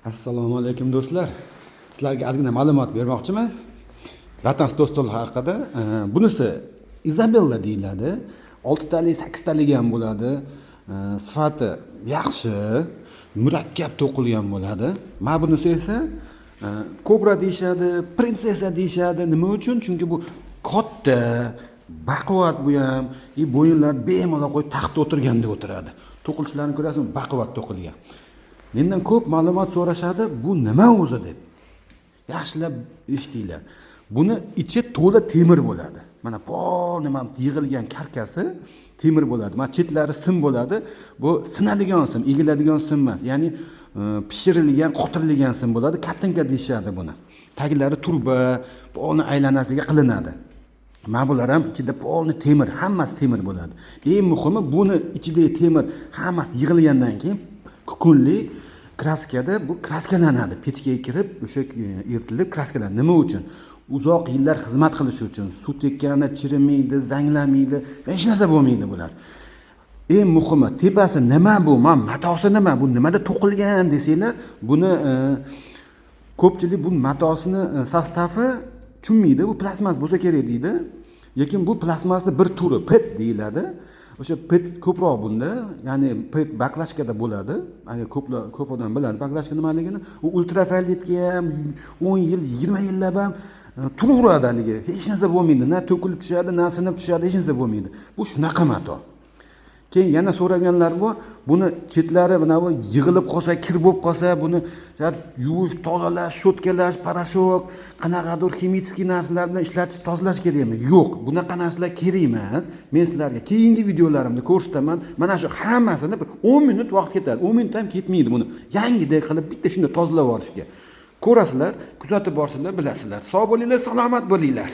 Assalomu alaykum do'stlar. Sizlarga ozgina ma'lumot bermoqchiman. Ratans do'stlar haqida. Bunisi Isabella deyiladi. 6 talik, 8 talik ham bo'ladi. Sifati yaxshi, murakkab to'qilgan bo'ladi. Mana bunisi esa Cobra deyshadi, prinsessa deyshadi. Nima uchun? Chunki bu katta, baquvvat bu ham, bo'yinlar bemalol qo'yib taxtda o'tirganda o'tiradi. To'qilishlarini ko'rasizmi? Baquvvat to'qilgan. Mendan ko'p ma'lumot so'rashadi, bu nima o'zi deb. Yaxshilab eshitinglar. Buni ichi to'la temir bo'ladi. Mana pol nima yig'ilgan karkasi temir bo'ladi. Mana chetlari sim bo'ladi. Bu sinadigan sim, egiladigan sim emas. Ya'ni pishirilgan, qotirilgan sim bo'ladi. Katinka deyshadi buni. Taglari turba, polni aylanasiga qilinadi. Mana bular ham ichida polni temir, hammasi temir bo'ladi. Eng muhimi buni ichidagi temir hammasi yig'ilgandan keyin kukunli kraskada bu kraskalanadi. Pechkaga kirib, o'sha eritilib kraskalanadi. Nima uchun? Uzoq yillar xizmat qilish uchun. Suv tekkanda chirimaydi, zanglamaydi, hech narsa bo'lmaydi bular. Eng muhimi, tepasi nima bu? Matosi nima? Bu nimada to'qilgan desanglar, buni ko'pchilik bu matosini sostavi tushunmaydi. Bu plastmas bo'lsa kerak deydi. Lekin bu plastmasning bir turi PET deyiladi. O'sha PET ko'proq bunda, ya'ni PET baklashkada bo'ladi. Agar ko'p odam biladi baklashka nimaligini. U ultrafioletga ham 10 yil, 20 yillab ham turaveradi haligi. Hech narsa bo'lmaydi. Na to'kilib tushadi, na sinib tushadi, hech narsa bo'lmaydi. Bu shunaqa mato. Keyin yana so'raganlar bor. Buni chetlari mana bu yig'ilib qolsa, kir bo'lib qolsa, buni yuvish, tozalash, shotkalash, parashok, qanaqadir ximik narsalar bilan ishlatish, tozalash kerakmi? Yo'q, bunaqa narsalar kerak emas. Men sizlarga keyingi videolarimda ko'rsataman. Mana shu hammasini 10 minut vaqt ketadi. 10 minut ham ketmaydi buni. Yangidek qilib bitta shunda tozalab olishga. Ko'rasizlar, kuzatib borsizlar, bilasizlar. Sog' bo'linglar, salomat bo'linglar.